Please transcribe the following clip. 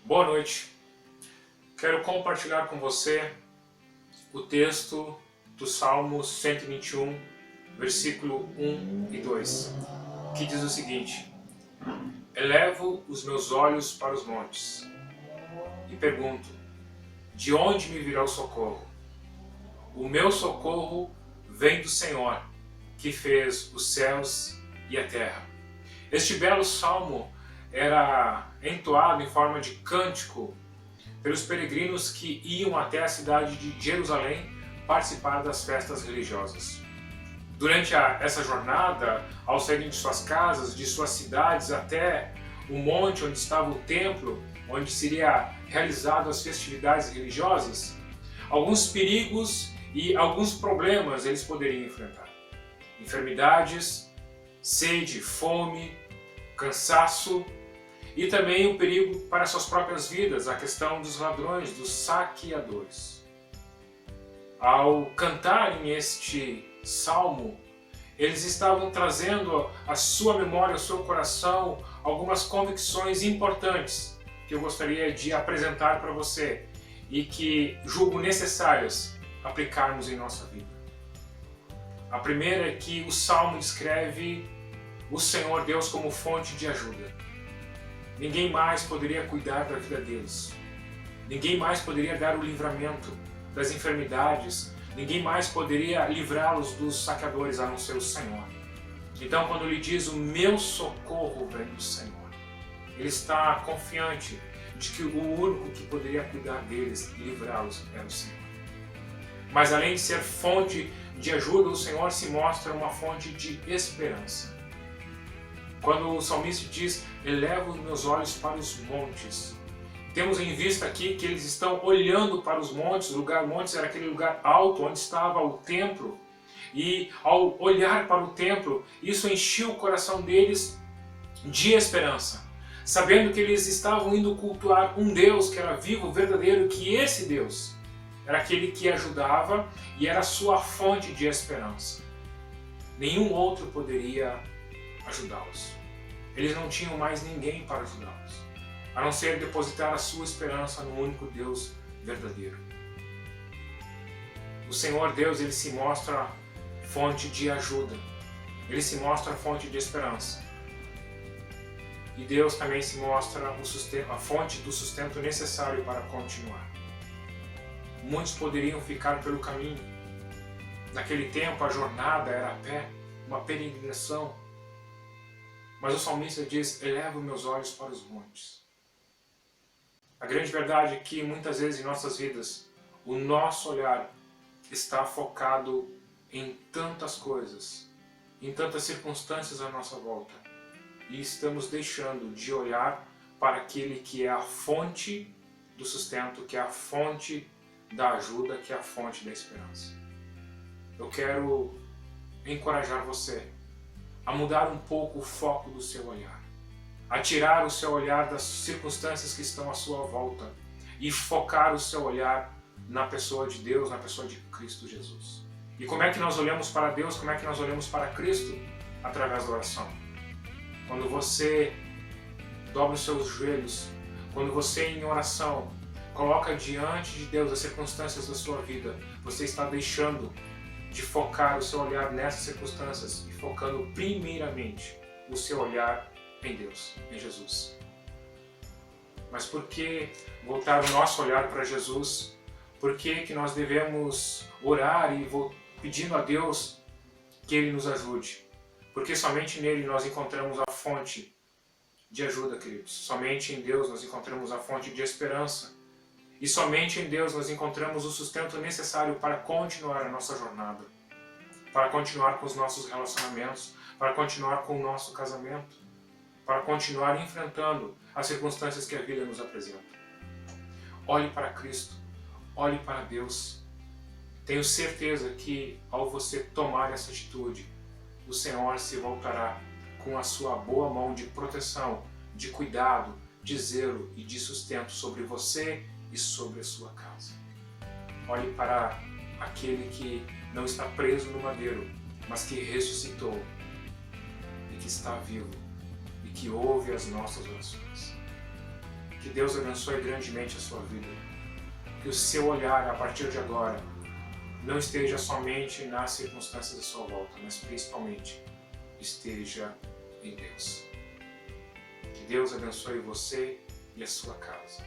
Boa noite. Quero compartilhar com você o texto do Salmo 121, versículo 1 e 2, que diz o seguinte: Elevo os meus olhos para os montes e pergunto, de onde me virá o socorro? O meu socorro vem do Senhor, que fez os céus e a terra. Este belo salmo era entoado em forma de cântico pelos peregrinos que iam até a cidade de Jerusalém participar das festas religiosas. Durante essa jornada, ao saírem de suas casas, de suas cidades, até o monte onde estava o templo, onde seria realizado as festividades religiosas, alguns perigos e alguns problemas eles poderiam enfrentar. Enfermidades, sede, fome, cansaço e também o perigo para suas próprias vidas, a questão dos ladrões, dos saqueadores. Ao cantarem este salmo, eles estavam trazendo à sua memória, ao seu coração, algumas convicções importantes que eu gostaria de apresentar para você e que julgo necessárias aplicarmos em nossa vida. A primeira é que o salmo descreve o Senhor Deus como fonte de ajuda. Ninguém mais poderia cuidar da vida deles. Ninguém mais poderia dar o livramento das enfermidades. Ninguém mais poderia livrá-los dos saqueadores, a não ser o Senhor. Então, quando ele diz, o meu socorro vem do Senhor, ele está confiante de que o único que poderia cuidar deles e livrá-los era o Senhor. Mas além de ser fonte de ajuda, o Senhor se mostra uma fonte de esperança. Quando o salmista diz, elevo os meus olhos para os montes, temos em vista aqui que eles estão olhando para os montes. O lugar montes era aquele lugar alto onde estava o templo, e ao olhar para o templo, isso enchia o coração deles de esperança, sabendo que eles estavam indo cultuar um Deus que era vivo, verdadeiro, que esse Deus era aquele que ajudava e era a sua fonte de esperança. Nenhum outro poderia ajudá-los. Eles não tinham mais ninguém para ajudá-los, a não ser depositar a sua esperança no único Deus verdadeiro. O Senhor Deus, ele se mostra fonte de ajuda, ele se mostra fonte de esperança. E Deus também se mostra a fonte do sustento necessário para continuar. Muitos poderiam ficar pelo caminho. Naquele tempo a jornada era a pé, uma peregrinação. Mas o salmista diz, elevo meus olhos para os montes. A grande verdade é que muitas vezes em nossas vidas, o nosso olhar está focado em tantas coisas, em tantas circunstâncias à nossa volta. E estamos deixando de olhar para aquele que é a fonte do sustento, que é a fonte da ajuda, que é a fonte da esperança. Eu quero encorajar você a mudar um pouco o foco do seu olhar, a tirar o seu olhar das circunstâncias que estão à sua volta e focar o seu olhar na pessoa de Deus, na pessoa de Cristo Jesus. E como é que nós olhamos para Deus, como é que nós olhamos para Cristo? Através da oração. Quando você dobra os seus joelhos, quando você em oração coloca diante de Deus as circunstâncias da sua vida, você está deixando de focar o seu olhar nessas circunstâncias e focando primeiramente o seu olhar em Deus, em Jesus. Mas por que voltar o nosso olhar para Jesus? Por que nós devemos orar e pedindo a Deus que Ele nos ajude? Porque somente nele nós encontramos a fonte de ajuda, queridos. Somente em Deus nós encontramos a fonte de esperança. E somente em Deus nós encontramos o sustento necessário para continuar a nossa jornada, para continuar com os nossos relacionamentos, para continuar com o nosso casamento, para continuar enfrentando as circunstâncias que a vida nos apresenta. Olhe para Cristo, olhe para Deus. Tenho certeza que ao você tomar essa atitude, o Senhor se voltará com a sua boa mão de proteção, de cuidado, de zelo e de sustento sobre você e sobre a sua casa. Olhe para aquele que não está preso no madeiro, mas que ressuscitou e que está vivo e que ouve as nossas orações. Que Que Deus abençoe grandemente a sua vida. Que o seu olhar, a partir de agora, não esteja somente nas circunstâncias da sua volta, mas principalmente esteja em Deus. Que Deus abençoe você e a sua casa.